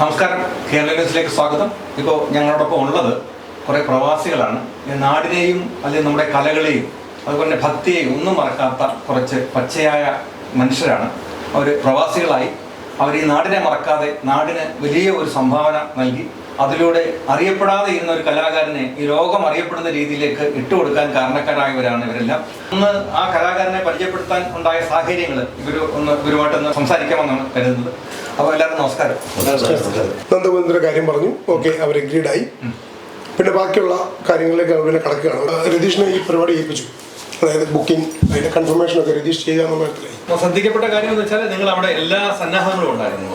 നമസ്കാരം, കേരള ന്യൂസിലേക്ക് സ്വാഗതം. ഇപ്പോൾ ഞങ്ങളോടൊപ്പം ഉള്ളത് കുറേ പ്രവാസികളാണ്. നാടിനെയും അല്ലെങ്കിൽ നമ്മുടെ കലകളെയും അതുപോലെ തന്നെ ഭക്തിയെയും ഒന്നും മറക്കാത്ത കുറച്ച് പച്ചയായ മനുഷ്യരാണ്. അവർ പ്രവാസികളായി അവർ ഈ നാടിനെ മറക്കാതെ നാടിന് വലിയ ഒരു സംഭാവന നൽകി അതിലൂടെ അറിയപ്പെടാതെ ഇരുന്ന ഒരു കലാകാരനെ ഈ ലോകം അറിയപ്പെടുന്ന രീതിയിലേക്ക് ഇട്ടുകൊടുക്കാൻ കാരണക്കാരായവരാണ് ഇവരെല്ലാം. ഒന്ന് ആ കലാകാരനെ പരിചയപ്പെടുത്താൻ ഉണ്ടായ സാഹചര്യങ്ങൾ ഇവരുമായിട്ടൊന്ന് സംസാരിക്കാമെന്നാണ് കരുതുന്നത്. അപ്പോൾ എല്ലാവർക്കും നമസ്കാരം. നന്ദഗോവിന്ദന്റെ കാര്യം പറഞ്ഞു, ഓക്കെ, അവർ എഗ്രീഡായി. പിന്നെ ബാക്കിയുള്ള കാര്യങ്ങളിലേക്ക് അവർ പിന്നെ കടക്കുകയാണ്. രതീഷിനെ ഈ പരിപാടി ഏൽപ്പിച്ചു, അതായത് ബുക്കിംഗ്, അതിന്റെ കൺഫർമേഷൻ ഒക്കെ രതീഷ് ചെയ്യുക എന്നുള്ള കാര്യത്തിലായി. ശ്രദ്ധിക്കപ്പെട്ട കാര്യം എന്ന് വെച്ചാൽ നിങ്ങൾ അവിടെ എല്ലാ സന്നാഹങ്ങളും ഉണ്ടായിരുന്നു,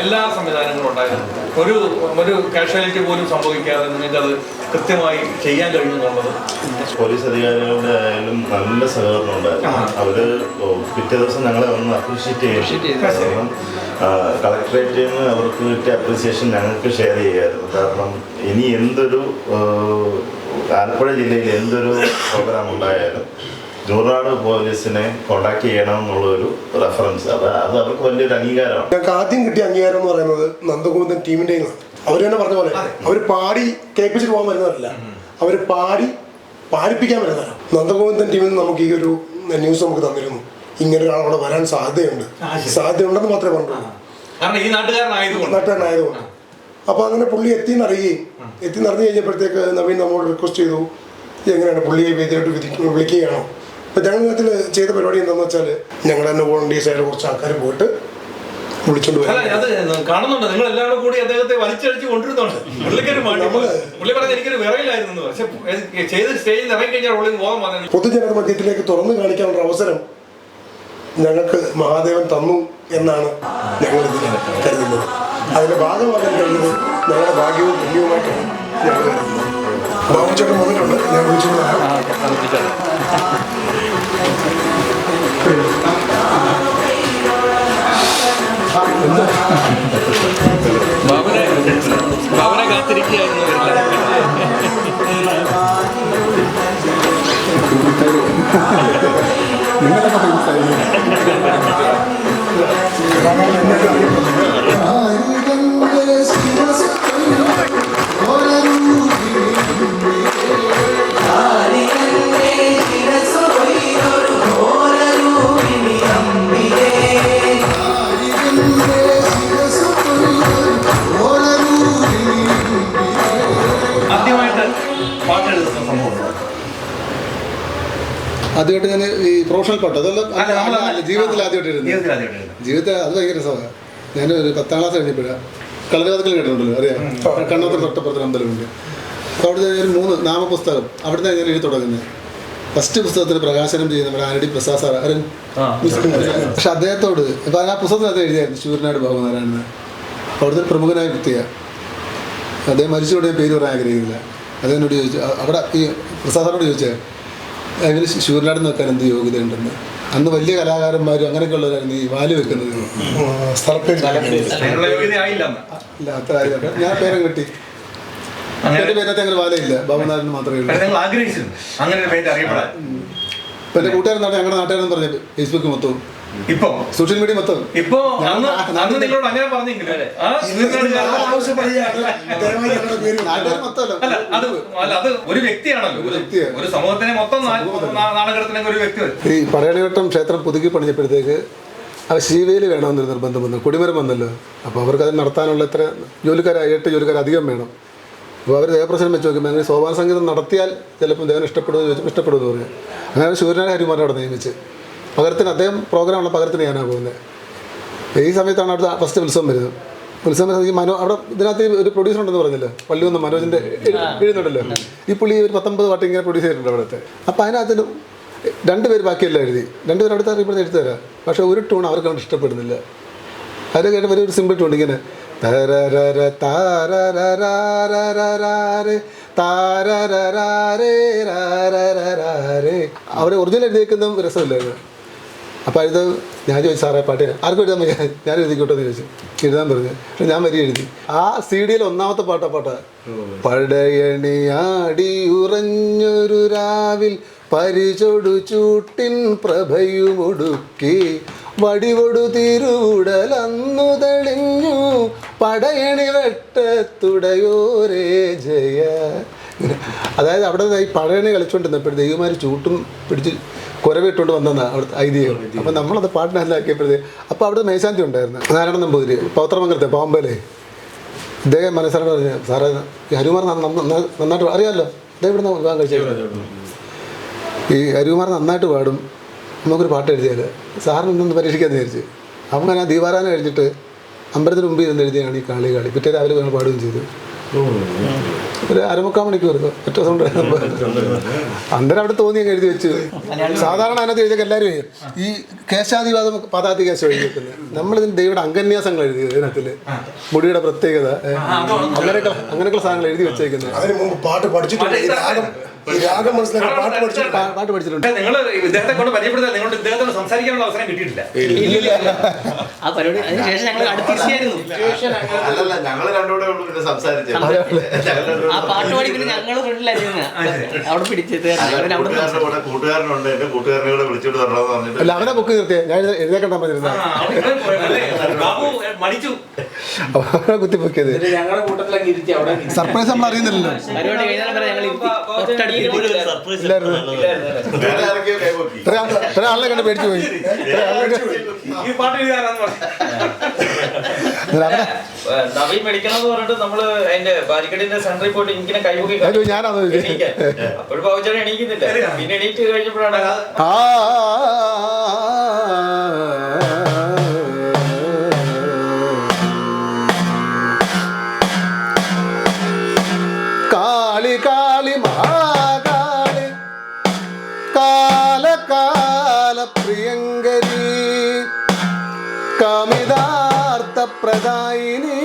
എല്ലാ സംവിധാനങ്ങളും ഉണ്ടായിരുന്നു. ഒരു കാഷ്വാലിറ്റി പോലും സംഭവിക്കാതെ നിങ്ങൾക്കത് കൃത്യമായി ചെയ്യാൻ കഴിഞ്ഞു എന്നുള്ളത് പോലീസ് അധികാരികളുടെ ആയാലും നല്ല സഹകരണം ഉണ്ടായിരുന്നു. അവര് പിറ്റേ ദിവസം ഞങ്ങളെ വന്ന് അപ്രീഷിയേറ്റ് ചെയ്യും. കളക്ടറേറ്റിൽ നിന്ന് അവർക്ക് കിട്ടിയ അപ്രീസിയേഷൻ ഞങ്ങൾക്ക് ഷെയർ ചെയ്യായിരുന്നു. കാരണം ഇനി എന്തൊരു ആലപ്പുഴ ജില്ലയിൽ എന്തൊരു പ്രോഗ്രാം ഉണ്ടായാലും ജൂറാട് പോലീസിനെ കോണ്ടാക്ട് ചെയ്യണം എന്നുള്ളൊരു റെഫറൻസ്, അത് അവർക്ക് വലിയൊരു അംഗീകാരമാണ്. ഞങ്ങൾക്ക് ആദ്യം കിട്ടിയ അംഗീകാരം എന്ന് പറയുന്നത് നന്ദഗോവിന്ദൻ ടീമിൻ്റെ അവർ തന്നെ പറഞ്ഞ പോലെ അവർ പാടി കേൾപ്പിച്ചിട്ട് പോകാൻ വരുന്നവരല്ല, അവർ പാടിപ്പിക്കാൻ വരുന്നവരാണ്. നന്ദഗോവിന്ദൻ ടീമിൽ നിന്ന് നമുക്ക് ഈ ഒരു ന്യൂസ് നമുക്ക് തന്നിരുന്നു, ഇങ്ങനെ ഒരാൾ അവിടെ വരാൻ സാധ്യതയുണ്ടെന്ന് മാത്രമേ പറഞ്ഞിട്ടുള്ളൂ, നാട്ടുകാരനായതുകൊണ്ട്. അപ്പോൾ അങ്ങനെ പുള്ളി എത്തിന്നറിഞ്ഞു കഴിഞ്ഞപ്പോഴത്തേക്ക് നവീൻ നമ്മോട് റിക്വസ്റ്റ് ചെയ്തു, എങ്ങനെയാണ് പുള്ളിയെ വേദിയായിട്ട് വിളിക്കുകയാണോ. അപ്പോൾ ഞങ്ങൾ ഇതിൽ ചെയ്ത പരിപാടി എന്താണെന്ന് വെച്ചാൽ ഞങ്ങൾ തന്നെ വോളണ്ടിയേഴ്സായിട്ട് കുറച്ച് ആൾക്കാർ പോയിട്ട് വിളിച്ചോണ്ട് വരും. കാണുന്നുണ്ട് നിങ്ങൾ എല്ലാവരും കൂടി അദ്ദേഹത്തെ വലിച്ചടിച്ച് കൊണ്ടിരുന്നുണ്ട്. പൊതുജന മധ്യത്തിലേക്ക് തുറന്നു കാണിക്കാനുള്ള അവസരം ഞങ്ങൾക്ക് മഹാദേവൻ തന്നു എന്നാണ് ഞങ്ങൾ ഇതിൽ കരുതുന്നത്. അതിന്റെ ഭാഗമാകാൻ കഴിയുന്നത് ഞങ്ങളുടെ ഭാഗ്യവും പുണ്യവുമായിട്ടാണ് ഞങ്ങൾ കരുതുന്നത്. ബാബുചേട്ടൻ വന്നിട്ടുണ്ട്, ഞാൻ വിളിച്ചോളാം. ബാബുനെ കാത്തിരിക്കുകയായിരുന്നു. ആദ്യമായിട്ട് ഞാൻ ഈ പ്രൊഫഷണൽ പാട്ട് അതല്ല ജീവിതത്തിൽ ആദ്യമായിട്ട് ജീവിതത്തിൽ അത് ഭയങ്കര രസമാണ്. ഞാനൊരു 10ാം ക്ലാസ് കഴിഞ്ഞപ്പോഴാണ് കളരിവാദത്തിൽ കേട്ടിട്ടുണ്ടല്ലോ, അറിയാം, കണ്ണൂർ തൊട്ടപ്പുറത്തിന് അമ്പലമുണ്ട്. അപ്പോൾ അവിടുത്തെ ഒരു 3 നാമപുസ്തകം അവിടുന്ന് ഞാൻ എഴുതി തുടങ്ങുന്നത്. ഫസ്റ്റ് പുസ്തകത്തിന് പ്രകാശനം ചെയ്യുന്ന നമ്മുടെ ആനടി പ്രസാദ് സാർ ആരും. പക്ഷെ അദ്ദേഹത്തോട് ഇപ്പം ആ പുസ്തകത്തിനകത്ത് എഴുതിയായിരുന്നു ശൂരനാട് ബാബുനാരായണൻ. അവിടുത്തെ പ്രമുഖനായ വ്യക്തിയാണ് അദ്ദേഹം. മരിച്ചുകൊണ്ട് ഞാൻ പേര് പറയാൻ ആഗ്രഹിക്കുന്നില്ല. അദ്ദേഹത്തിനോട് ചോദിച്ചു, അവിടെ ഈ പ്രസാദ് സാറിനോട് ചോദിച്ചാൽ അതിന് ശൂരനാട് നോക്കാൻ എന്ത് യോഗ്യത ഉണ്ടെന്ന്. അന്ന് വലിയ കലാകാരന്മാരും അങ്ങനെയൊക്കെ ഉള്ളവരായിരുന്നു ഈ വാല് വെക്കുന്നത്. ഞാൻ പേരം കിട്ടി, എൻ്റെ പേരത്തെ അങ്ങനെ വാലയില്ല, ബാബുനാരായണൻ മാത്രമേ ഉള്ളൂ. ഇപ്പം എൻ്റെ കൂട്ടുകാരൻ ഞങ്ങളുടെ നാട്ടുകാരെന്ന് പറഞ്ഞത് ഫേസ്ബുക്ക് മൊത്തവും ഇപ്പൊ സോഷ്യൽ മീഡിയ മൊത്തം ഒരു വ്യക്തിയാണല്ലോ, ഒരു സമൂഹത്തിനെ മൊത്തം നാടകത്തിനൊക്കെ ഒരു വ്യക്തി. ഈ പടയണിവട്ടം ക്ഷേത്രം പുതുക്കി പണിഞ്ഞപ്പോഴത്തേക്ക് അത് ശീവേലി വേണമെന്നൊരു നിർബന്ധം വന്നു, കൊടിമരം വന്നല്ലോ. അപ്പോൾ അവർക്ക് അത് നടത്താനുള്ള 8 ജോലിക്കാർ അധികം വേണം. അപ്പോൾ അവർ ദേവപ്രശ്നം വെച്ച് നോക്കുമ്പോൾ അങ്ങനെ സോപാന സംഗീതം നടത്തിയാൽ ചിലപ്പോൾ ദേവൻ ഇഷ്ടപ്പെടുമെന്ന് പറഞ്ഞു. അങ്ങനെ ശൂരനാട് ഹരിമാരെ അവിടെ നിയമിച്ച് പകരത്തിന് അദ്ദേഹം പ്രോഗ്രാമുള്ള പകരത്തിന് ഞാനാണ് പോകുന്നത്. ഈ സമയത്താണ് അവിടുത്തെ ഫസ്റ്റ് ഉത്സവം വരുന്നത്. ഉത്സവം അവിടെ ഇതിനകത്ത് ഒരു പ്രൊഡ്യൂസർ ഉണ്ടെന്ന് പറഞ്ഞല്ലോ, പള്ളിയൊന്ന് മനോജിൻ്റെ എഴുതുന്നുണ്ടല്ലോ. ഈ പുള്ളി ഒരു 19 പാട്ട് ഇങ്ങനെ പ്രൊഡ്യൂസ് ചെയ്തിട്ടുണ്ട് അവിടുത്തെ. അപ്പോൾ അതിനകത്ത് 2 പേര് ബാക്കിയല്ല എഴുതി, 2 പേര് അടുത്ത് അറിയപ്പെടുന്ന എഴുതി തരാം. പക്ഷേ ഒരു ടൂൺ അവർക്ക് കണ്ട് ഇഷ്ടപ്പെടുന്നില്ല. അത് കേട്ട ഒരു സിമ്പിൾ ടൂൺ ഇങ്ങനെ അവരെ ഒറിജിനൽ എഴുതിയേക്കുന്ന രസമില്ലായിരുന്നു. അപ്പോൾ ഇത് ഞാൻ ചോദിച്ചു, സാറേ പാട്ട് ആർക്കും എഴുതാൻ വയ്യ, ഞാൻ എഴുതിക്കോട്ടെ എന്ന് ചോദിച്ചു. എഴുതാൻ പറഞ്ഞു. പക്ഷെ ഞാൻ വരി എഴുതി. ആ CD-യിൽ 1ാമത്തെ പാട്ടാ പടയണിയാടി ഉറഞ്ഞൊരു രാവിൽ പരിചൊടു ചൂട്ടിൻ പ്രഭയുമൊടുക്കി വടിവൊടു തിരുവുടലന്നു തെളിഞ്ഞു പടയണി വെട്ടത്തുടയോരേ ജയ. അതായത് അവിടെ ഈ പടയണി കളിച്ചുകൊണ്ടിരുന്നപ്പോൾ ദൈവമാർ ചൂട്ടും പിടിച്ച് കുരവിട്ടുകൊണ്ട് വന്നതാണ് അവിടുത്തെ ഐതിഹ്യം. അപ്പം നമ്മളത് പാട്ടിനകലാക്കിയപ്പോഴത്തേക്ക് അപ്പോൾ അവിടെ മേശാന്തി ഉണ്ടായിരുന്നു, നാരായണ നമ്പൂതിരി, പൗത്രമംഗലത്തെ പാമ്പലേ. ഇദ്ദേഹം മനസ്സിലാണ് പറഞ്ഞു, സാറേ ഈ ഹരികുമാർ നന്നായിട്ട് അറിയാമല്ലോ, ഇദ്ദേഹം ഇവിടെ വിവാഹം കഴിച്ചേക്കുന്നത്. ഈ ഹരികുമാർ നന്നായിട്ട് പാടും, നമുക്കൊരു പാട്ട് എഴുതിയാൽ സാറിന് ഇന്നൊന്ന് പരീക്ഷിക്കാമെന്ന് വിചാരിച്ചു. അപ്പം ഞാൻ ദീപാരാധന കഴിഞ്ഞിട്ട് അമ്പലത്തിന് മുമ്പിൽ ഇരുന്ന് എഴുതിയാണ് ഈ കാളി പിറ്റേ രാവിലെ ഞങ്ങൾ പാടുകയും ചെയ്തു. ഒരു 3/4 മണിക്കൂർ ഒറ്റ സൗണ്ട് അന്നേരം അവിടെ തോന്നി അങ്ങ് എഴുതി വെച്ചു. സാധാരണ അതിനകത്ത് എഴുതിയൊക്കെ എല്ലാവരും ഈ കേശാദിവാദം പദാതി കേശം എഴുതി വെക്കുന്നത്. നമ്മളിതിന് ദൈവയുടെ അംഗന്യാസങ്ങൾ എഴുതിയത് ഇതിനകത്തില്, മുടിയുടെ പ്രത്യേകത, അങ്ങനെയൊക്കെയുള്ള സാധനങ്ങൾ എഴുതി വെച്ചേക്കുന്നത്. അതിന് മുമ്പ് പാട്ട് പഠിച്ചിട്ടുണ്ട്, രാഗം മനസ്സിലാക്കി പാട്ട് പഠിച്ചിട്ടുണ്ട്. നിങ്ങൾ ഇദ്ദേഹത്തെ കൊണ്ട് പരിചയപ്പെടുത്താൻ നിങ്ങളുടെ ഇദ്ദേഹത്തോട് സംസാരിക്കാനുള്ള അവസരം കിട്ടിയിട്ടില്ല. ആ പരിപാടി അതിനുശേഷം ഞങ്ങൾ അടുത്തിരിച്ചായിരുന്നു. അല്ലല്ല, ഞങ്ങൾ രണ്ടുകൂടെ ഉള്ളു പിന്നെ സംസാരിച്ചത്. ആ പാട്ട് പാടി പിന്നെ ഞങ്ങൾ ഫ്രണ്ടിലായിരുന്നു അവിടെ പിടിച്ചത്. കൂട്ടുകാരനുണ്ട്, എന്റെ കൂട്ടുകാരനെ കൂടെ വിളിച്ചോട്ട് തരണമെന്ന് പറഞ്ഞിട്ട് അല്ല, അവനെ ബുക്ക് നിർത്തിയ ഞാൻ എഴുതേക്കണ്ടാ പറഞ്ഞിരുന്ന കുത്തിപ്പൊക്കിയത്. ഞങ്ങളുടെ കൂട്ടത്തിലൊക്കെ ഇരുത്തി അവിടെ സർപ്രൈസ് നമ്മൾ അറിയുന്നില്ലല്ലോ. പരിപാടി കഴിഞ്ഞാൽ വരെ ഞങ്ങൾ വേറെ ആരൊക്കെയോ കൈപൊക്കി. ഇത്ര ആളെ കണ്ട് പേടിച്ചു പോയി. ഈ പാട്ട് എഴുതാനാന്ന് പറഞ്ഞു. നവീൻ മേടിക്കണമെന്ന് പറഞ്ഞിട്ട് നമ്മള് അതിന്റെ ബാരിക്കടിന്റെ സെന്ററിൽ പോയിട്ട് ഇങ്ങനെ കൈപൊക്കി ഞാനാണോ അപ്പോഴും പൗച്ചാണ് എണീക്കുന്നില്ല. പിന്നെ എണീറ്റ് കഴിഞ്ഞപ്പോഴാണ് കാളി കാളി മഹാകാളി കാല കാല പ്രിയങ്കരി കമിതാർത്ഥ പ്രദായിനി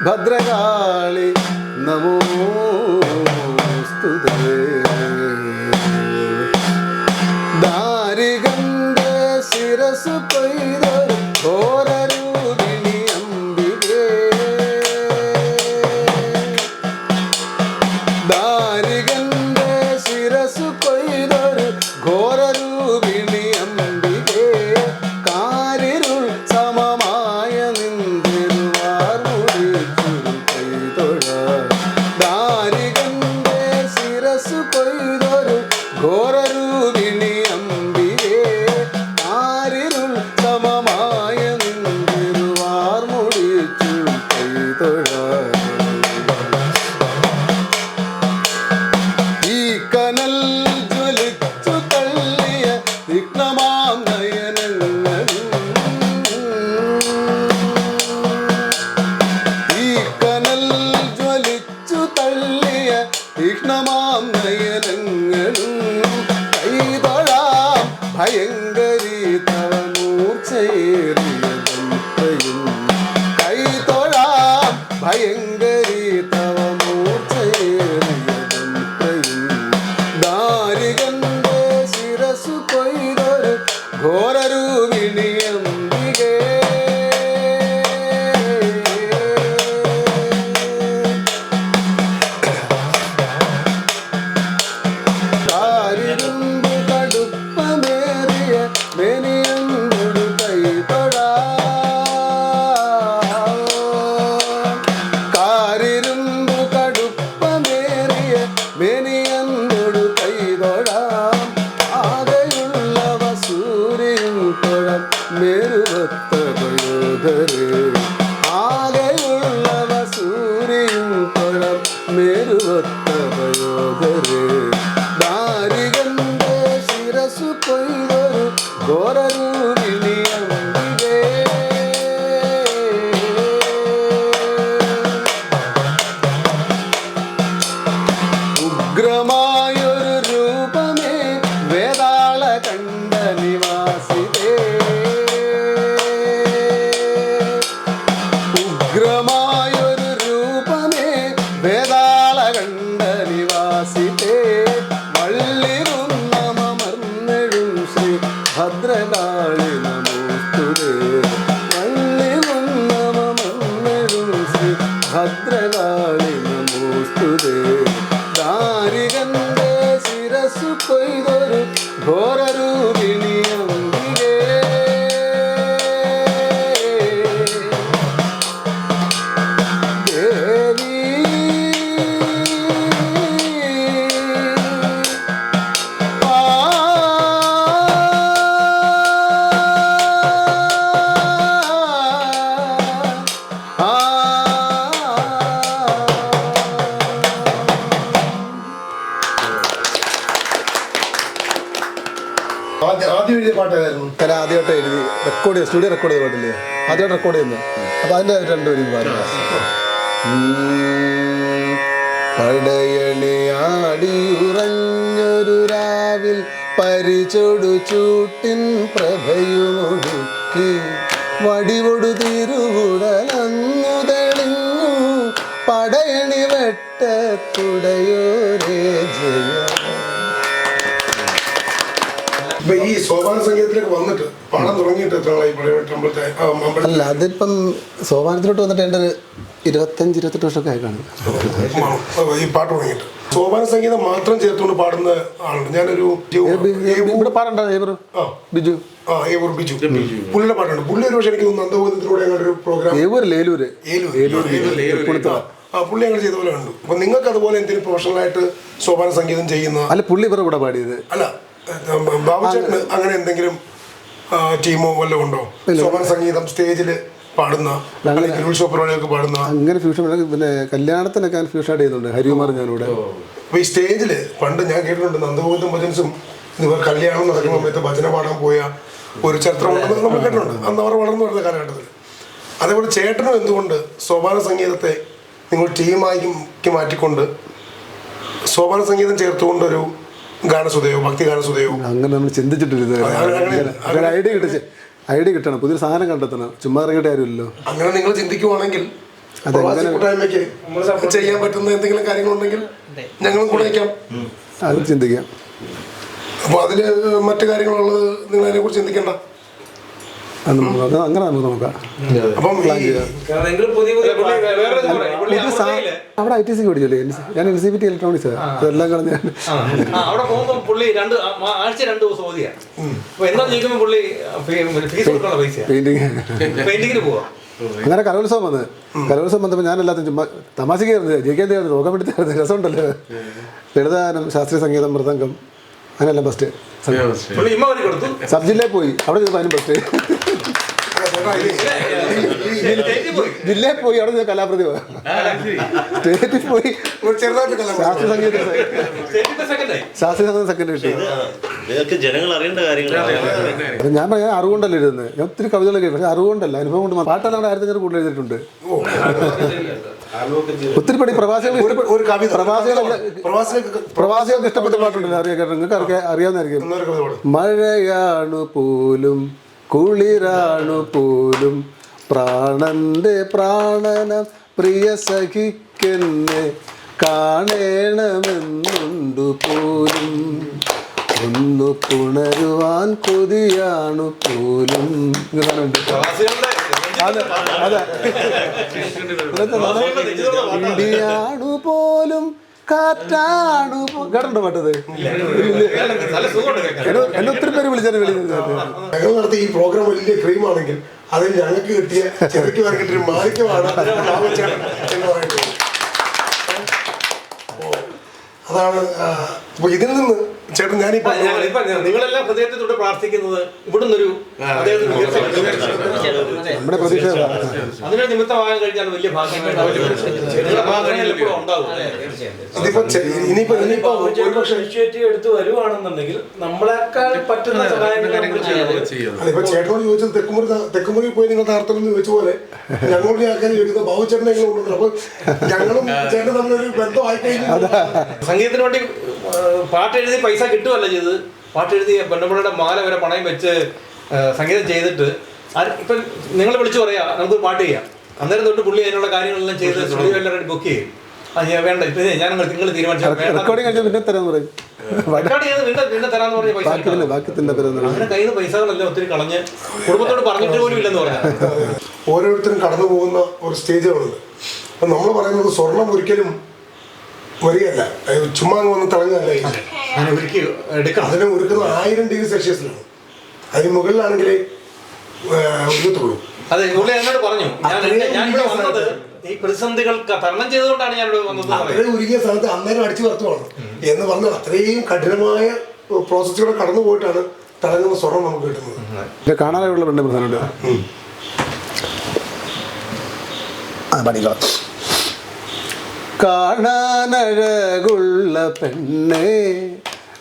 ഭദ്രകാളി നമോസ്തുതേ. ദാരികന്റെ ശിരസ് കൊയ്തൊരു ഘോരരൂപിണി അംബികേ. ദാരികന്റെ ശിരസ് കൊയ്തൊരു ഘോരരൂപിണി അംബികേ. കാരിരുൾ സമമായ നിന്തിരുവാർ മുടിച്ചുരു കൈതൊഴ. ദാരികന്റെ ശിരസ് കൊയ്തൊരു ഘോരരൂപിണി അംബികേ. കാരിരുൾ സമമായ നിന്തിരുവാർ മുടിച്ചുരു കൈതൊഴ. ഈ കനൽ ജ്വലിച്ചു തള്ളിയ തീക്ഷ്ണമാം നയനങ്ങളും, ഈ കനൽ ജ്വലിച്ചു തള്ളിയ തീക്ഷ്ണമാം നയനങ്ങളും, കൈതൊഴാം ഭയങ്കരി തവ മൂർച്ചയേറിയ ദന്തയും. കൈതൊഴാം ഭയങ്കരി തവ മൂർച്ചയേറിയ ദന്തയും. ദാരികന്റെ ശിരസു കൊയ്തൊരു ഘോരരൂപിണി അംബികേ. കാരിരുമ്പ് കടുപ്പമേറിയ മെനിയന്തൊടു കൈതൊഴാ. കാരിരുമ്പ് കടുപ്പമേറിയ മെനിയന്തൊടു കൈതൊഴാം. ആകെയുള്ളവ സൂര്യൻ തൊഴം മേരുവത്ത പയോധരേ. ആകെയുള്ളവ സൂര്യൻ തൊഴം മേരുവത്ത പയോധരേ. ദാരികന്റെ ശിരസു കൊയ്തൊരു ഘോരരൂപിണി അംബികേ. ഉഗ്രമായൊരു രൂപമേ വേതാള കണ്ട നിവാസിതേ. ഞാൻ ആദ്യമായിട്ട് എഴുതി റെക്കോർഡ് ചെയ്ത് സ്റ്റുഡിയോ റെക്കോർഡ് ചെയ്ത പാട്ടില്ലേ, ആദ്യമായിട്ട് റെക്കോർഡ് ചെയ്യുന്നത്. അപ്പോൾ അതിൻ്റെ രണ്ടുപേരും പാടുക. പടയണിയാടിയുറഞ്ഞൊരു രാവിൽ പരിചൊടു ചൂട്ടിൻ പ്രഭയുമൊടുക്കി വടിവൊടു തിരുവുടലങ്ങു തെളിഞ്ഞു പടയണി വെട്ടത്തുടയോരേ ജയ. ഇപ്പൊ ഈ സോപാന സംഗീതത്തിലേക്ക് വന്നിട്ട് പാടാൻ തുടങ്ങിയിട്ട് എത്ര നാളായി? അല്ല, അതിപ്പം സോപാനത്തിലോട്ട് വന്നിട്ട് എൻ്റെ ഒരു 25-28 വർഷമൊക്കെ ആയി കാണും ഈ പാട്ട് തുടങ്ങിയിട്ട്. സോപാന സംഗീതം മാത്രം ചേർത്തുകൊണ്ട് പാടുന്ന ആളുണ്ട്. ഞാനൊരു ഇവിടെ പാടണ്ട ബിജു ബിജു പുള്ളിയുടെ പാട്ടുണ്ട്. പുള്ളി ഒരു പക്ഷേ എനിക്ക് നന്ദഗോവിന്ദത്തിലൂടെ ഒരു പ്രോഗ്രാം പുള്ളി ഞങ്ങൾ ചെയ്ത പോലെ കണ്ടു. അപ്പൊ നിങ്ങൾക്ക് അതുപോലെ എന്തെങ്കിലും പ്രൊഫഷണലായിട്ട് സോപാന സംഗീതം ചെയ്യുന്ന? അല്ല, പുള്ളി ഇവരുടെ കൂടെ പാടിയത് അല്ല, ബാബുചേട്ടന് അങ്ങനെ എന്തെങ്കിലും ടീമോ വല്ലതും ഉണ്ടോ? സോപാന സംഗീതം സ്റ്റേജിൽ പാടുന്ന, ഉത്സവ പരിപാടികൾക്ക് പാടുന്ന? അങ്ങനെ ഫ്യൂഷൻ, പിന്നെ കല്യാണത്തിനൊക്കെ ഫ്യൂഷനായിട്ട് ചെയ്യുന്നുണ്ട് ഹരികുമാർ ഞാനിവിടെ. അപ്പൊ ഈ സ്റ്റേജിൽ പണ്ട് ഞാൻ കേട്ടിട്ടുണ്ട് നന്ദഗോവിന്ദം ഭജൻസും ഇവർ കല്യാണം നടക്കുന്ന സമയത്ത് ഭജന പാടാൻ പോയ ഒരു ചരിത്രമുണ്ടെന്ന് നമ്മൾ കേട്ടിട്ടുണ്ട്. അന്ന് അവർ വളർന്നു വരുന്ന കാലഘട്ടത്തിൽ. അതേപോലെ ചേട്ടനും എന്തുകൊണ്ട് സോപാന സംഗീതത്തെ നിങ്ങൾ ടീമാക്കി മാറ്റിക്കൊണ്ട് സോപാന സംഗീതം ചേർത്തുകൊണ്ടൊരു ഗാനസുതയോ ഭക്തി ഗാനസുതയോ? അങ്ങനെ നമ്മൾ ചിന്തിച്ചിട്ടില്ല. ഐഡിയ കിട്ടണം, പുതിയൊരു സാധനം കണ്ടെത്തണം, ചുമ്മാ ഇറങ്ങിയിട്ട് കാര്യമില്ലല്ലോ. അങ്ങനെ നിങ്ങൾ ചിന്തിക്കുവാണെങ്കിൽ കൂട്ടായ്മയ്ക്ക് ചെയ്യാൻ പറ്റുന്ന എന്തെങ്കിലും കാര്യങ്ങളുണ്ടെങ്കിൽ ഞങ്ങളും കൂടെ വയ്ക്കാം, അത് ചിന്തിക്കാം. അപ്പോൾ അതില് മറ്റു കാര്യങ്ങളുള്ളത് നിങ്ങൾ അതിനെ കുറിച്ച് ചിന്തിക്കണ്ട. അങ്ങനെ നമുക്ക് നോക്കാം. അപ്പം അവിടെ ITC പഠിച്ചല്ലേ, ഞാൻ NCPT ഇലക്ട്രോണിക്സ്, അതെല്ലാം കളഞ്ഞ അവിടെ പോകുമ്പോൾ പുള്ളി ആഴ്ച 2 ദിവസം ഓതിയാണ്. എന്താ ചോദിക്കുമ്പോൾ പുള്ളി ഫീസ് കൊടുക്കാനുള്ള പൈസ പെയിന്റിങ്ങിന് പോവാ. അങ്ങനെ കലോത്സവം വന്നപ്പോൾ ഞാൻ എല്ലാത്തും ചുമ്മാ തമാശക്കായിരുന്നു, ജയിക്കാൻ തയ്യാറുണ്ട്, നോക്കാൻ വേണ്ടി തയ്യാറുണ്ട്, രസമുണ്ടല്ലോ. ലളിതഗാനം, ശാസ്ത്രീയ സംഗീതം, മൃദംഗം, അങ്ങനെയല്ല ഫസ്റ്റ്. സബ് ജില്ലയിൽ പോയി, അവിടെ ചെയ്തപ്പോൾ അതിനും ഫസ്റ്റ്. ജില്ലയിൽ പോയി, അവിടെ ചെയ്ത കലാപ്രതിഭ. സ്റ്റേറ്റിൽ പോയി ശാസ്ത്രീയ സംഗീതത്തിൽ സെക്കൻഡ് കിട്ടി. ജനങ്ങൾ അറിയേണ്ട കാര്യങ്ങളാണ്. ഞാൻ പറയാൻ അറിവുകൊണ്ടല്ലോ എഴുതുന്നത്. ഞാൻ ഒത്തിരി കവിതകളൊക്കെ, പക്ഷെ അറിവുകൊണ്ടല്ല, അനുഭവം കൊണ്ട്. പാട്ടെല്ലാം നമ്മുടെ 1500 കൂടുതൽ എഴുതിയിട്ടുണ്ട്. ഒത്തിരി പടി പ്രവാസികൾക്ക് ഇഷ്ടപ്പെട്ട പാട്ടുണ്ടല്ലോ, നിങ്ങൾക്ക് അറിയാവുന്നതായിരിക്കും. മഴയാണു പോലും കുളിരാണു പോലും പ്രാണന്റെ പ്രാണനം പ്രിയ സഖിക്കെന്നെ കാണണമെന്നുണ്ടു പോലും ഒന്നു പുണരുവാൻ കൊതിയാണു പോലും. ഇടിയാണു പോലും കാറ്റാണു കേട്ടോ പാട്ടത്. എന്നെ ഒത്തിരി പേര് വിളിച്ചാൽ ഞങ്ങൾ നടത്തിയ ഈ പ്രോഗ്രാം വലിയ ക്രീമാണെങ്കിൽ അതിൽ ഞങ്ങൾക്ക് കിട്ടിയ ചെറുക്ക് കിട്ടിയ മാണിക്യമാണ് എന്ന് പറയുന്നത്. അതാണ്. അപ്പൊ ഇതിൽ നിന്ന് ചേട്ടൻ നിങ്ങളെല്ലാം ഹൃദയത്തിലൂടെ പ്രാർത്ഥിക്കുന്നത് ഇവിടുന്നൊരു നമ്മുടെ പ്രതീക്ഷ അതിനൊരു നിമിത്തമാകാൻ കഴിഞ്ഞാൽ വലിയ ഭാഗ്യം എടുത്ത് വരുവാണെന്നുണ്ടെങ്കിൽ നമ്മളെക്കാൾ പറ്റുന്ന അതിപ്പോ ചേട്ടനോട് ചോദിച്ചത് തെക്കുമുറി പോയി നിങ്ങൾ താർത്തലെന്ന് ചോദിച്ച പോലെ ഞങ്ങളുടെ ആൾക്കാർ ചോദിക്കുന്നത് ബാബുചേട്ടനെ കൊണ്ടുണ്ട്. അപ്പൊ ഞങ്ങളും ചേട്ടൻ തമ്മിലൊരു ബന്ധമായി കഴിഞ്ഞു. സംഗീതത്തിന് വേണ്ടി പാട്ട് എഴുതി പൈസ കിട്ടുമല്ല ചെയ്ത്, പാട്ട് എഴുതി പെണ്ണുമ്പിള്ളയുടെ മാല വരെ പണയം വെച്ച് സംഗീതം ചെയ്തിട്ട് ഇപ്പം നിങ്ങൾ വിളിച്ചു പറയാ നമുക്ക് പാട്ട് ചെയ്യാം, അന്നേരം തൊട്ട് പുള്ളി അതിനുള്ള കാര്യങ്ങളെല്ലാം ചെയ്ത് സ്റ്റുഡിയോ എല്ലാം ബുക്ക് ചെയ്യും. അത് വേണ്ട ഇപ്പൊ ഞാൻ നിങ്ങൾ തീരുമാനിച്ചു പിന്നെ തരാന്ന് പറഞ്ഞ പൈസ അങ്ങനെ കയ്യിൽ നിന്ന് പൈസകളെല്ലാം ഒത്തിരി കളഞ്ഞ് കുടുംബത്തോട് പറഞ്ഞിട്ട് പോലും ഇല്ലെന്ന് പറഞ്ഞാൽ. ഓരോരുത്തരും കടന്നു പോകുന്ന ഒരു സ്റ്റേജുകളുണ്ട്. അപ്പൊ നമ്മൾ പറയുന്നത് സ്വർണം ഒരിക്കലും വരികയല്ല, ചുമ്മാ വന്ന് തിളങ്ങല്ല. അതിനെ ഒരുക്കുന്ന 1000 ഡിഗ്രി സെൽഷ്യസിലാണ്. അതിന് മുകളിലാണെങ്കിലേ ഒതുത്തുള്ളൂ. അതെ, പുള്ളി എന്നോട് പറഞ്ഞു ഞാനിവിടെ വന്നത് ഈ പ്രതിസന്ധികൾക്ക് തരണം ചെയ്തുകൊണ്ടാണ് ഞാനിവിടെ വന്നത്. അത്രയും ഉരുകിയ സ്ഥലത്ത് അന്നേരം അടിച്ചു വറുത്തുമാണ് എന്ന് പറഞ്ഞാൽ അത്രയും കഠിനമായ പ്രോസസ്സിലൂടെ കടന്നു പോയിട്ടാണ് തിളങ്ങുന്ന സ്വർണം നമുക്ക് കിട്ടുന്നത്. കാണാനുള്ള പെണ്ണ് പ്രധാനമുണ്ട്. കാണാനഴകുള്ള പെണ്ണേ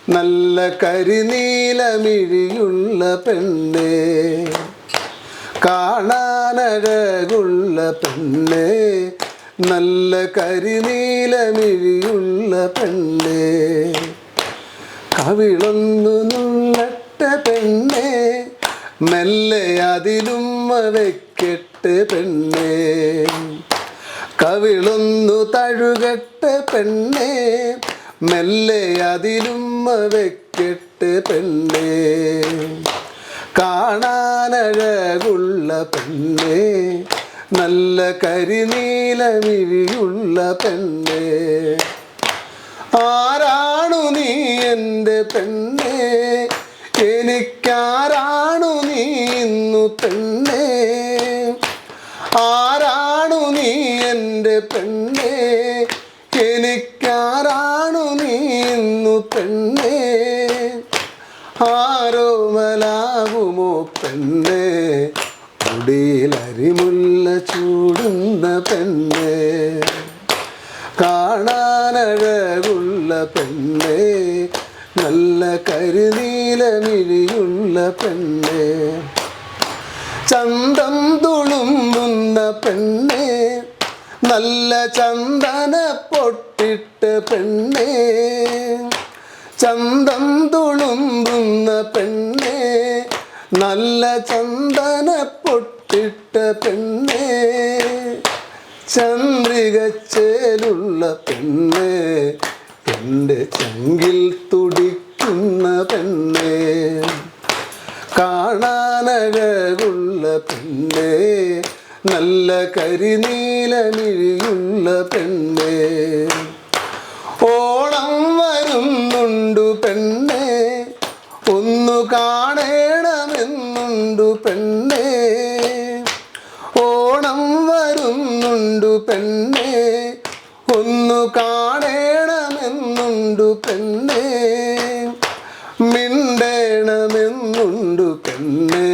നല്ല കരിനീലമിഴിയുള്ള പെണ്ണേ, കാണാനഴകുള്ള പെണ്ണേ, നല്ല കരിനീലമിഴിയുള്ള പെണ്ണേ, കവിളൊന്നു നുള്ളട്ട പെണ്ണേ, മെല്ലെ അതിലുമ്മ വെക്കട്ടെ പെണ്ണേ, കവിളൊന്നു തഴുകട്ട പെണ്ണേ, മെല്ലെ അതിലുമ്മ വെക്കട്ടെ പെണ്ണേ, കാണാനഴകുള്ള പെണ്ണേ, നല്ല കരിനീലമിഴിയുള്ള പെണ്ണേ. ആരാണു നീ എൻ്റെ പെണ്ണേ, എനിക്കാരാണു നീ ഇന്നു പെണ്ണേ, ആരാണു നീ എൻ്റെ പെണ്ണേ, എനിക്കാരാണു നീ ഇന്നു പെണ്ണേ, ആരോമലാകുമോ പെണ്ണേ, മുടിയിലരിമുല്ല ചൂടുന്ന പെണ്ണേ, കാണാനഴകുള്ള പെണ്ണേ, നല്ല കരിനീലമിഴിയുള്ള പെണ്ണേ, ചന്തം തുളുമ്പുന്ന പെണ്ണേ, നല്ല ചന്ദന പൊട്ടിട്ട പെണ്ണേ, ചന്തം തുളുമ്പുന്ന പെണ്ണേ, നല്ല ചന്ദന പൊട്ടിട്ട പെണ്ണേ, ചന്ദ്രികച്ചേലുള്ള പെണ്ണേ, എൻ്റെ ചങ്കിൽ തുടിക്കുന്ന പെണ്ണേ, കാണാനഴകുള്ള പെണ്ണേ, നല്ല കരിനീലമിഴിയുള്ള പെണ്ണേ. ഓണം വരുന്നുണ്ടു പെണ്ണേ, ഒന്നു കാണണമെന്നുണ്ടു പെണ്ണേ, ഓണം വരുന്നുണ്ടു പെണ്ണേ, ഒന്നു കാണണമെന്നുണ്ടു പെണ്ണേ, മിണ്ടേണമെന്നുണ്ടു പെണ്ണേ,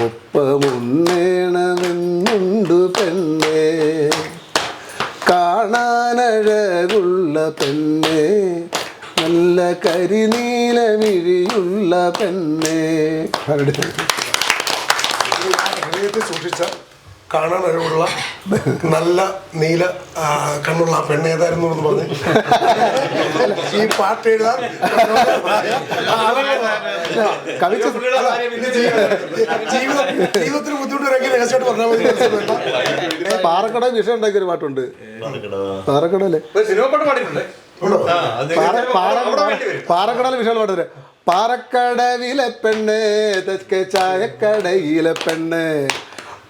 ഒപ്പമുണ്ണേണമെന്നുണ്ടു പെണ്ണേ, കാണാനഴകുള്ള പെണ്ണേ, നല്ല കരിനീലമിഴിയുള്ള പെണ്ണേ. ഹൃദയത്തിൽ സൂക്ഷിച്ച കാണാൻ അഴകുള്ള നല്ല നീല കണ്ണുള്ള ആ പെണ്ണ് ഏതായിരുന്നു എന്ന് പറഞ്ഞ് ഈ പാട്ട് എഴുതാൻ ജീവിതത്തിന് ബുദ്ധിമുട്ട് രഹസ്യമായിട്ട് പറഞ്ഞാൽ മതി. പാറക്കട വിഷയം ഉണ്ടാക്കിയൊരു പാട്ടുണ്ട്, പാറക്കടല്ലേ പാറക്കടയിലെ വിഷയം പാട്ട്, പാറക്കടവിലെ പെണ്ണ് തെക്കേ ചായക്കടയിലെ പെണ്ണ്,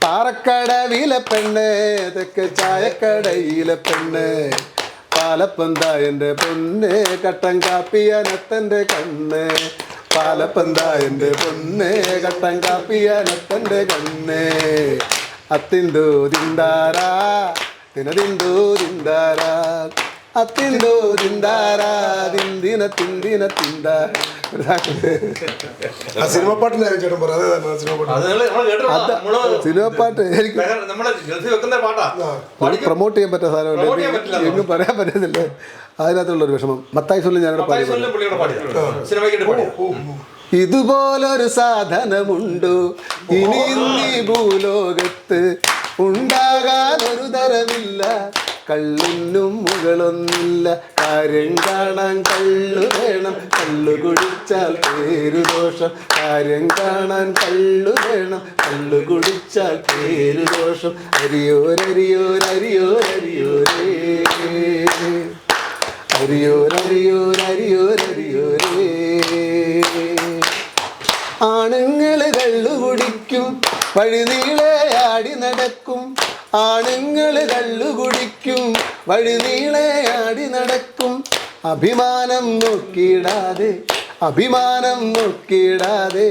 പാറക്കടവിലെ പെണ്ണ് തെക്കേ ചായക്കടയിലെ പെണ്ണ്, പാലപ്പന്തായൻ്റെ പൊന്ന് കട്ടൻ കാപ്പിയാനത്തൻ്റെ കണ്ണ്, പാലപ്പന്തായൻ്റെ പൊന്ന് കട്ടൻ കാപ്പിയാനത്തൻ്റെ കണ്ണ്, അത്തിന്തോ തിന്താരാ തിനതിന്തോ തിന്താരാ, അത്തിന്തോ തിന്താരാ തിന്തിന തിന്തിന തിന്താ. സിനിമ പാട്ടിന്റെ ചേട്ടൻ പറയാം, സിനിമ പാട്ട് എനിക്ക് പ്രൊമോട്ട് ചെയ്യാൻ പറ്റുന്ന സാധനമല്ല, എങ്ങും പറയാൻ പറ്റുന്നില്ല. അതിനകത്തുള്ളൊരു വിഷമം മത്തായി ചൊല്ലി ഞാനിവിടെ പാടി. ഇതുപോലൊരു സാധനമുണ്ടോ ഇനി ഈ ഭൂലോകത്ത്, ഉണ്ടാകാനൊരു തരമില്ല, കള്ളിനും മുകളൊന്നില്ല, കാര്യം കാണാൻ കള്ളു വേണം, കള്ളു കുടിച്ചാൽ പേരുദോഷം, കാര്യം കാണാൻ കള്ളു വേണം, കള്ളു കുടിച്ചാൽ പേരുദോഷം, അരിയോരരിയോരരിയോരരിയോരേ, അരിയോരരിയോരരിയോരരിയോരേ. ആണുങ്ങള് കള്ളു കുടിക്കും, വഴിനീളെ ആടി നടക്കും, ആണുങ്ങള് കള്ളു കുടിക്കും, വഴിനീളെ ആടി നടക്കും, അഭിമാനം നോക്കിയിടാതെ, അഭിമാനം നോക്കിയിടാതെ,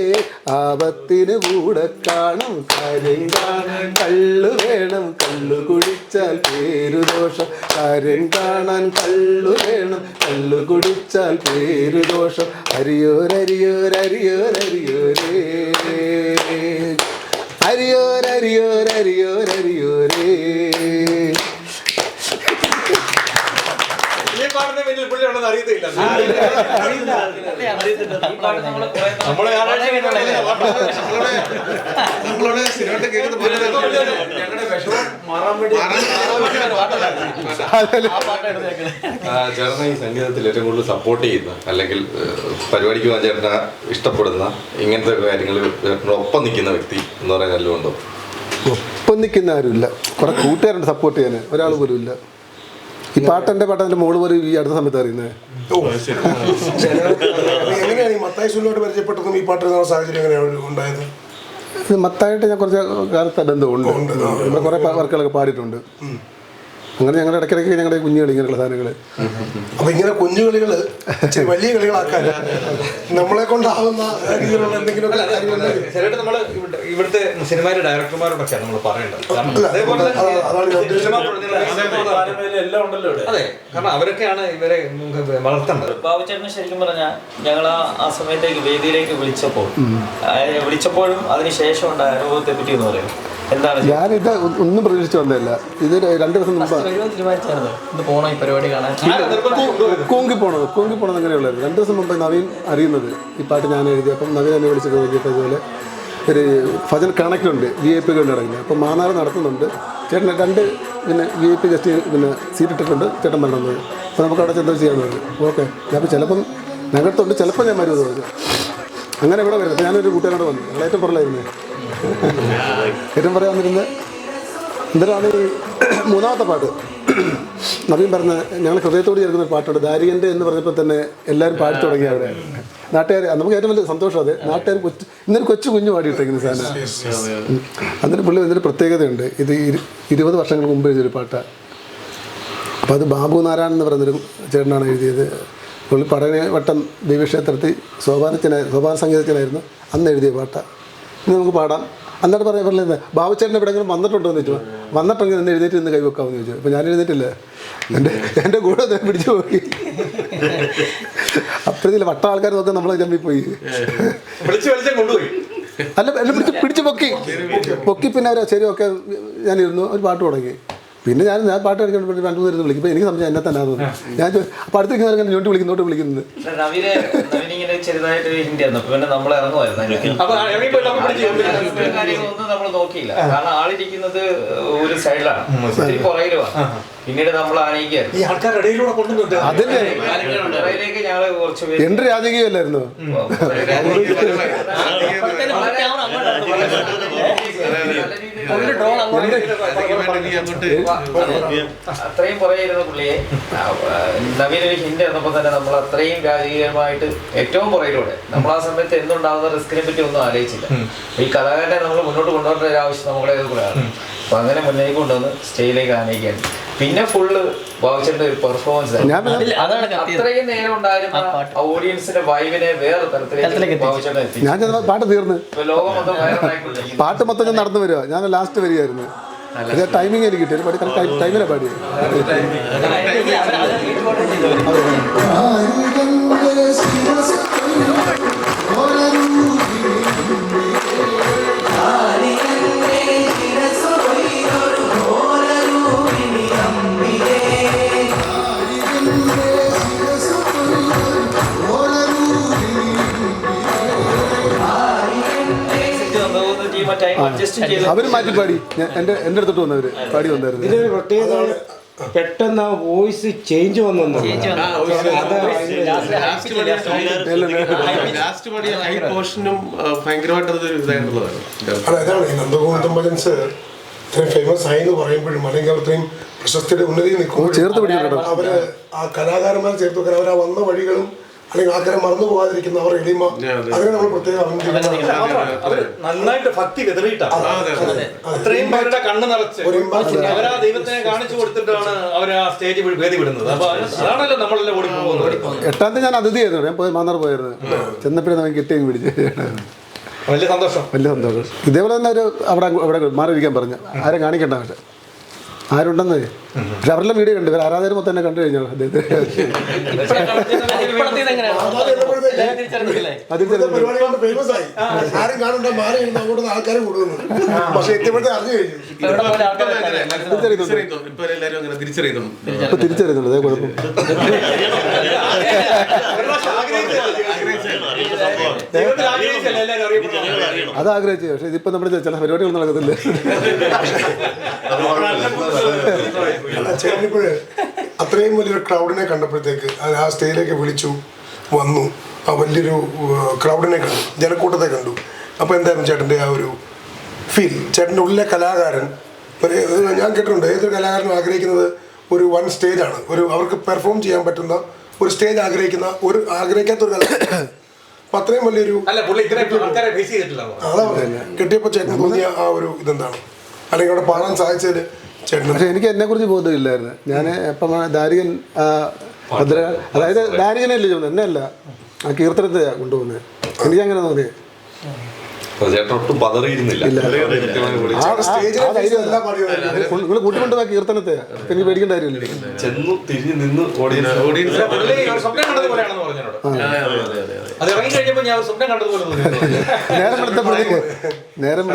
ആപത്തിന് കൂടെ കാണും, കാര്യം കാണാൻ കള്ളു വേണം, കള്ളു കുടിച്ചാൽ പേരുദോഷം, കാര്യം കാണാൻ കള്ളു വേണം, കള്ളു കുടിച്ചാൽ പേരുദോഷം, അരിയോരരിയോരരിയോരരിയോരേ, അരിയോരരിയോരരിയോരരിയോരേ. പാടുന്ന പിന്നിൽ പുള്ളിയുണ്ടെന്ന് അറിയുന്നത്. അറിയത്തില്ല. ഈ പാട്ട് നമ്മള് കുറേ നമ്മളെ ഞായറാഴ്ച നമ്മളോട് സിനിമ കേൾക്കുന്ന ഞങ്ങളുടെ വിഷമം മാറാൻ വേണ്ടി ചേട്ടനെ ഈ സംഗീതത്തിൽ ഏറ്റവും കൂടുതൽ സപ്പോർട്ട് ചെയ്യുന്ന അല്ലെങ്കിൽ പരിപാടിക്ക് പോകാൻ ചേട്ടനെ ഇഷ്ടപ്പെടുന്ന ഇങ്ങനത്തെ കാര്യങ്ങൾ ചേട്ടനൊപ്പം നിൽക്കുന്ന വ്യക്തി എന്ന് പറയാൻ നല്ലതുണ്ടോ? ഒപ്പം നിൽക്കുന്ന ആരുമില്ല. കുറെ കൂട്ടുകാരുണ്ട് സപ്പോർട്ട് ചെയ്യാൻ, ഒരാൾ പോലും ഇല്ല. ഈ പാട്ടെൻ്റെ പാട്ടെൻ്റെ മോള് പോലും ഈ അടുത്ത സമയത്ത് അറിയുന്നത്. എങ്ങനെയാണ് ഈ മത്തായി സുലുമായിട്ട് പരിചയപ്പെട്ടതും ഈ പാട്ട് എഴുതുന്ന സാഹചര്യം എങ്ങനെയാണ് ഉണ്ടായത്? ഇത് മത്തായിട്ട് ഞാൻ കുറച്ച് കാലത്തെ ബന്ധമുണ്ട്. നമ്മൾ കുറേ വർക്കുകളൊക്കെ പാടിയിട്ടുണ്ട്. അങ്ങനെ ഞങ്ങളുടെ ഇടയ്ക്കിടയ്ക്ക് ഞങ്ങളുടെ കുഞ്ഞുകൾ ഇങ്ങനെയുള്ള സാധനങ്ങൾ. അപ്പൊ ഇങ്ങനെ കുഞ്ഞു കളികള് വലിയ കളികളാക്കാൻ നമ്മളെ കൊണ്ടാവുന്ന രീതിയിലുള്ള എന്തെങ്കിലുമൊക്കെ കാര്യങ്ങളുണ്ടെങ്കിൽ ചിലട്ട് നമ്മള് ഇവിടുത്തെ സിനിമയിലെ ഡയറക്ടർമാരോടൊക്കെയാണ് നമ്മൾ പറയേണ്ടത്. അതേപോലെ അതാണ് ഞാൻ ഉദ്ദേശിച്ചത്. എല്ലാം ഉണ്ടല്ലോ ഇവിടെ. അതെ, കാരണം അവരൊക്കെയാണ് ഇവരെ വളർത്തേണ്ടത്. ബാബുചേട്ടന് ശരിക്കും പറഞ്ഞാൽ ഞങ്ങൾ ആ സമയത്തേക്ക് വേദിയിലേക്ക് വിളിച്ചപ്പോഴും അതിനുശേഷം ഉണ്ടായ അനുഭവത്തെ പറ്റി എന്ന് പറയും. എന്താണ് ഞാനിത് ഒന്നും പ്രതീക്ഷിച്ച് വന്നതല്ല. ഇത് 2 ദിവസം മുമ്പ് പോണോ ഈ പരിപാടി കാണാൻ? കൂങ്കി പോണത് അങ്ങനെയുള്ളായിരുന്നു. 2 ദിവസം മുമ്പ് നവീൻ അറിയുന്നത് ഈ പാട്ട് ഞാൻ എഴുതി. അപ്പം നവീൻ എന്നെ വിളിച്ചിട്ട് നോക്കിയപ്പോൾ ഇതുപോലെ ഒരു ഫജൽ കണക്റ്റുണ്ട് VIP നടക്കുന്നത്. അപ്പം മാനാറ് നടത്തുന്നുണ്ട്. ചേട്ടൻ 2 പിന്നെ VIP ഗസ്റ്റ് പിന്നെ സീറ്റ് ഇട്ടിട്ടുണ്ട്. ചേട്ടൻ പറഞ്ഞത് അപ്പോൾ നമുക്ക് അവിടെ ചെന്ന് ചെയ്യാമെന്ന് പറഞ്ഞു. ഓക്കെ, ഞാൻ ചിലപ്പം ഞങ്ങൾക്കുണ്ട്, ചിലപ്പോൾ ഞാൻ വരുമെന്ന് പറഞ്ഞു. അങ്ങനെ ഇവിടെ വരും. അപ്പോൾ ഞാനൊരു കൂട്ടുകാരോട് വന്നു. ഞങ്ങൾ ഏറ്റവും പുറലായിരുന്നേ. ഏറ്റവും പറയാൻ വന്നിരുന്നത് എന്തിനാണ് ഈ 3ാമത്തെ പാട്ട് നവീൻ പറഞ്ഞ ഞങ്ങൾ ഹൃദയത്തോട് ചേർക്കുന്ന പാട്ടുണ്ട് ദാരികൻ്റെ എന്ന് പറഞ്ഞപ്പോൾ തന്നെ എല്ലാവരും പാടി തുടങ്ങി. അവിടെ നാട്ടുകാർ നമുക്ക് ഏറ്റവും വലിയ സന്തോഷം. അത് നാട്ടുകാർ ഇന്നൊരു കുഞ്ഞു പാടിയിട്ടേക്കുന്ന സാധനം. അതിന് പുള്ളി ഇതിൻ്റെ പ്രത്യേകതയുണ്ട്. ഇത് 20 വർഷങ്ങൾക്ക് മുമ്പ് എഴുതിയൊരു പാട്ടാണ്. അപ്പോൾ അത് ബാബു നാരായണൻ എന്ന് പറയുന്നൊരു ചേട്ടനാണ് എഴുതിയത്. പുള്ളി പഠനവട്ടം ദേവീക്ഷേത്രത്തിൽ സോപാന സംഗീതത്തിനായിരുന്നു അന്ന് എഴുതിയ പാട്ടാണ്. ഇനി നമുക്ക് പാടാം. എന്നിട്ട് പറയുന്നത് ബാബുച്ചേട്ടൻ എവിടെയെങ്കിലും വന്നിട്ടുണ്ടോ എന്ന് ചോദിച്ചു. വന്നിട്ടെങ്കിൽ നിന്ന് എഴുന്നേറ്റ് നിന്ന് കൈവെക്കാമെന്ന് ചോദിച്ചു. അപ്പോൾ ഞാൻ എഴുന്നേറ്റില്ല. എൻ്റെ കൂടെ പിടിച്ചു പോയി. അപ്പോഴത്തേലും വട്ട ആൾക്കാർ നോക്കാൻ നമ്മളെ ചമ്മിപ്പോയി. കൊണ്ടുപോയി അല്ല എല്ലാം പിടിച്ച് പൊക്കി. പിന്നെ അവർ ശരി ഓക്കെ ഞാനിരുന്നു. ഒരു പാട്ട് തുടങ്ങി. പിന്നെ ഞാൻ പാട്ട് കളിക്കാൻ 2-3 പേര് വിളിക്കും. ഇപ്പോൾ എനിക്ക് സംശയം എന്നെ തന്നെ തോന്നുന്നു. ഞാൻ അപ്പോൾ അടുത്തേക്ക് ഞോട്ട് വിളിക്കുന്നോട്ട് വിളിക്കുന്നത് നവീനെ ചെറുതായിട്ട് ഹിന്ദി ആയിരുന്നു. പിന്നെ നമ്മൾ ഇറങ്ങുമായിരുന്നു. കാര്യങ്ങളൊന്നും നമ്മൾ നോക്കിയില്ല. കാരണം ആളിരിക്കുന്നത് ഒരു സൈഡിലാണ്, പുറകിലുമാണ്. പിന്നീട് നമ്മൾ ആനയിക്കായിരുന്നു. ഈ ആൾക്കാരുടെ ഇടയിലൂടെ കൊണ്ടുവന്നിട്ട് അതല്ലേ പുറകിലേക്ക് ഞങ്ങള് കുറച്ച് പേര് എൻ്റെ രാജകീയമല്ലായിരുന്നു. അത്രയും പുറകിരുന്ന പുള്ളിയെ നവീനൊരു ഹിന്ദി വന്നപ്പോൾ തന്നെ നമ്മൾ അത്രയും രാജകീയമായിട്ട് ഏറ്റവും പുറകിലൂടെ നമ്മൾ ആ സമയത്ത് എന്തുണ്ടാകുന്ന റിസ്കിനെ പറ്റി ഒന്നും ആലോചിച്ചില്ല. ഈ കലാകാരനെ നമ്മൾ മുന്നോട്ട് കൊണ്ടുവരേണ്ട ഒരു ആവശ്യം നമ്മുടെ കൂടെയാണ്. അപ്പൊ അങ്ങനെ മുന്നേക്ക് കൊണ്ടുവന്ന് സ്റ്റേജിലേക്ക് ആനയിക്കാൻ പിന്നെ ഫുള്ള് ബാബുച്ചേട്ടന്റെ ഒരു പെർഫോമൻസ് അത്രയും നേരം ഉണ്ടായിരുന്ന ഓഡിയൻസിന്റെ വൈബിനെ വേറെ തരത്തിലേക്ക് ബാബുച്ചേട്ടൻ എത്തി. ഞാൻ പാട്ട് തീർന്ന് ലോകം മൊത്തം വൈറലായിക്കൊണ്ടിരിക്കുന്നു. പാട്ട് മൊത്തം ഞാൻ നടന്നു വരിക. ഞാൻ ലാസ്റ്റ് വരികയായിരുന്നു. ടൈമിങ് എനിക്ക് കിട്ടിയത് ടൈമിലാണ് പാടിയത്. അവര് മാറ്റി പാടി. എൻ്റെ അടുത്തോട്ട് വന്നവര് പാടി വന്നായിരുന്നു. ഇതിനൊരു പ്രത്യേകത പെട്ടെന്ന് ആ വോയിസ് ചേഞ്ച് വന്നു. അതാണ് ഈ നന്ദഗോവിന്ദം ഭജൻസ് ഇത്രയും ഫേമസ് ആയി എന്ന് പറയുമ്പോഴും അല്ലെങ്കിൽ അത്രയും പ്രശസ്തിയുടെ ഉന്നതി നിൽക്കുമ്പോൾ ചേർത്ത് പിടിക്കുന്നുണ്ടോ അവര് ആ കലാകാരന്മാർ ചേർത്ത് വെക്കാൻ അവർ ആ വന്ന വഴികളും അല്ലെങ്കിൽ ആൾക്കാരെ മറന്നു പോകാതിരിക്കുന്ന അവർ എളിമ അതിനെ നമ്മൾ പ്രത്യേകം നന്നായിട്ട് ഭക്തി വിതറിയിട്ടാണ് അത്രയും പേരുടെ കണ്ണ് നിറച്ച് അവരാ ദൈവത്തിനെ കാണിച്ചു കൊടുത്തിട്ടാണ് അവർ ആ സ്റ്റേജ് വേദി വിടുന്നത്. അപ്പൊ അതാണല്ലോ നമ്മളെല്ലാം ഓടി പോകുന്നത്. 8ാം തീയതി ഞാൻ അതിഥിയായിരുന്നു. ഞാൻ മാന്നാർ പോയായിരുന്നു. ചെന്നപ്പോഴും നമുക്ക് കിട്ടിയും പിടിച്ച് വലിയ സന്തോഷം. ഇതേപോലെ തന്നെ ഒരു അവിടെ മാറിയിരിക്കാൻ പറഞ്ഞു. ആരെ കാണിക്കണ്ട. പക്ഷെ ആരുണ്ടെന്ന് പക്ഷെ അവരെല്ലാം വീഡിയോ കണ്ടു. ഇവർ ആരാധകർ മൊത്തം തന്നെ കണ്ടു കഴിഞ്ഞു. അദ്ദേഹത്തെ ഇവിടുത്തെ പരിപാടി കൊണ്ട് ഫേമസ് ആയി. ആരും കാണണ്ട മാറി ഇരുന്ന് അങ്ങോട്ട് ആൾക്കാർ കൂടുന്നു. പക്ഷെ എത്തിയപ്പോഴത്തെ അറിഞ്ഞു കഴിഞ്ഞു. ഇപ്പൊ എല്ലാരും അങ്ങനെ തിരിച്ചറിയുന്നു. തിരിച്ചറിയുന്നുണ്ട്, അതേ കുഴപ്പം. അത് ആഗ്രഹിച്ചു, പക്ഷെ ഇതിപ്പോ നമ്മുടെ ചില പരിപാടികളൊന്നും നടക്കത്തില്ല. ചേട്ടനിപ്പോഴ് അത്രയും വലിയൊരു ക്രൗഡിനെ കണ്ടപ്പോഴത്തേക്ക് ആ സ്റ്റേജിലേക്ക് വിളിച്ചു വന്നു, ആ വലിയൊരു ക്രൗഡിനെ കണ്ടു, ജനക്കൂട്ടത്തെ കണ്ടു. അപ്പോൾ എന്തായിരുന്നു ചേട്ടൻ്റെ ആ ഒരു ഫീൽ? ചേട്ടൻ്റെ ഉള്ളിലെ കലാകാരൻ ഞാൻ കേട്ടിട്ടുണ്ട്, ഏതൊരു കലാകാരനും ആഗ്രഹിക്കുന്നത് ഒരു വൺ സ്റ്റേജാണ്, ഒരു അവർക്ക് പെർഫോം ചെയ്യാൻ പറ്റുന്ന ഒരു സ്റ്റേജ് ആഗ്രഹിക്കാത്തൊരു കലാകാരൻ. അപ്പം അത്രയും വലിയൊരു അതാ കിട്ടിയപ്പോൾ ചേട്ടൻ തോന്നിയ ആ ഒരു ഇതെന്താണ്, അല്ലെങ്കിൽ അവിടെ പാടാൻ സാധിച്ചതിൽ ചേട്ടൻ? പക്ഷെ എനിക്ക് എന്നെക്കുറിച്ച് ബോധമില്ലായിരുന്നു. ഞാൻ ഇപ്പം ദാരികൻ അതായത് ദാരികനല്ലേ ചോദിക്കുന്നത്, എന്നെയല്ല ആ കീർത്തനത്തെ കൊണ്ടുപോകുന്നത്. എനിക്കങ്ങനെ തോന്നിയത് ഒട്ടും പതറിയിരുന്നില്ല. നിങ്ങൾ കൂട്ടിക്കൊണ്ടു ആ കീർത്തനത്തെ, എനിക്ക് പേടിക്കേണ്ട കാര്യമില്ല. ചെന്നു തിരിഞ്ഞു നിന്ന് ഓഡിയൻസ് നേരം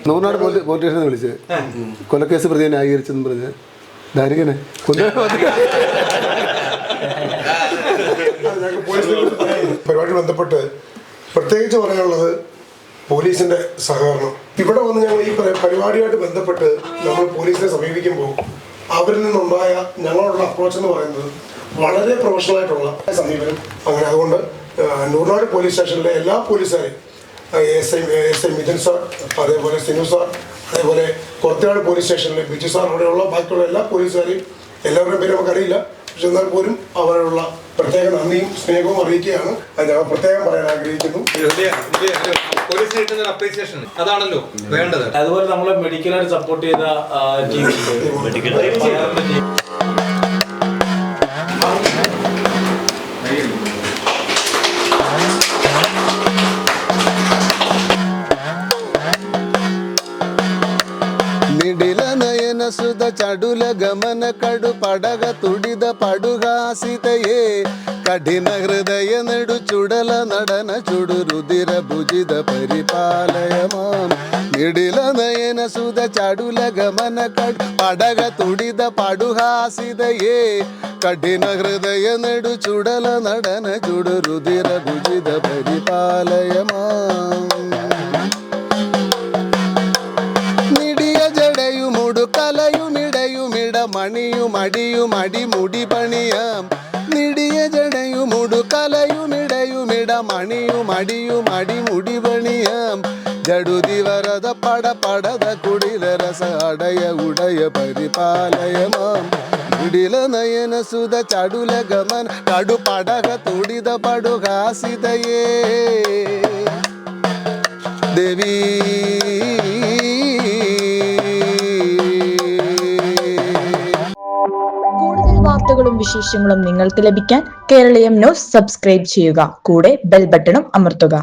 നൂറിനാട് പോലീസ് സ്റ്റേഷനിൽ വിളിച്ച് കൊലക്കേസ് പ്രതിയെ ന്യായീകരിച്ചെന്ന് പറഞ്ഞ് ദാരികനെ പരിപാടി ബന്ധപ്പെട്ട് പ്രത്യേകിച്ച് പറയാനുള്ളത് പോലീസിന്റെ സഹകരണം. ഇവിടെ വന്ന് ഞങ്ങൾ ഈ പരിപാടിയുമായിട്ട് ബന്ധപ്പെട്ട് നമ്മൾ പോലീസിനെ സമീപിക്കുമ്പോൾ അവരിൽ നിന്നുണ്ടായ ഞങ്ങളുള്ള അപ്രോച്ച് എന്ന് പറയുന്നത് വളരെ പ്രൊഫഷണൽ ആയിട്ടുള്ള സമീപനം. അങ്ങനെ അതുകൊണ്ട് നൂറിനാട് പോലീസ് സ്റ്റേഷനിലെ എല്ലാ പോലീസുകാരെയും എസ് ഐ മിഥുൻ സാർ, അതേപോലെ സിനു സാർ, അതേപോലെ കൊറത്തിനാട് പോലീസ് സ്റ്റേഷനിലെ ബിജു സാർ, അവിടെയുള്ള ബാക്കിയുള്ള എല്ലാ പോലീസുകാരെയും എല്ലാവരുടെയും പേര് നമുക്കറിയില്ല, പക്ഷെ എന്നാൽ പോലും അവരുള്ള പ്രത്യേക നന്ദിയും സ്നേഹവും അറിയിക്കുകയാണ്. അത് ഞങ്ങൾ പ്രത്യേകം പറയാൻ ആഗ്രഹിക്കുന്നു. അതാണല്ലോ വേണ്ടത്. അതുപോലെ നമ്മളെ മെഡിക്കലായിട്ട് സപ്പോർട്ട് ചെയ്ത ಸುಧ ಚಡುಲ ಗಮನ ಕಡು ಪಡಗ ತುಡಿದ ಪಡುಗಾಸಿತೆಯೇ ಕಠಿಣ ಹೃದಯ ನಡು ಚುಡಲ ನಡನ ಚುಡು ರುದಿರ ಭುಜಿದ ಪರಿಪಾಲಯ ಮಾಂ ನಿಡಿಲ ನಯನ ಸುಧ ಚಡುಲ ಗಮನ ಕಡು ಪಡಗ ತುಡಿದ ಪಡುಹಾಸಿದೆಯೇ ಕಠಿಣ ಹೃದಯ ನಡು ಚುಡಲ ನಡನ ಚುಡು ರುದಿರ ಭುಜಿದ ಪರಿಪಾಲಯ ಮಾಂ മടിയുമടി മുടി പണിയാം നിടിയ ജടയുമുടു കലയുമിടയുമിട മണിയുമടിയുമടി മുടി പണിയാം ജടുതി വരത പടപടത കുടില രസ അടയ ഉടയ പരിപാലയമാം കുടില നയന സുത ചടുല ഗമൻ കടു പടക തുടിത പടുഹാസിതയേ ദേവി വാർത്തകളും വിശേഷങ്ങളും നിങ്ങൾക്ക് ലഭിക്കാൻ കേരളീയം ന്യൂസ് സബ്സ്ക്രൈബ് ചെയ്യുക. കൂടെ ബെൽ ബട്ടണും അമർത്തുക.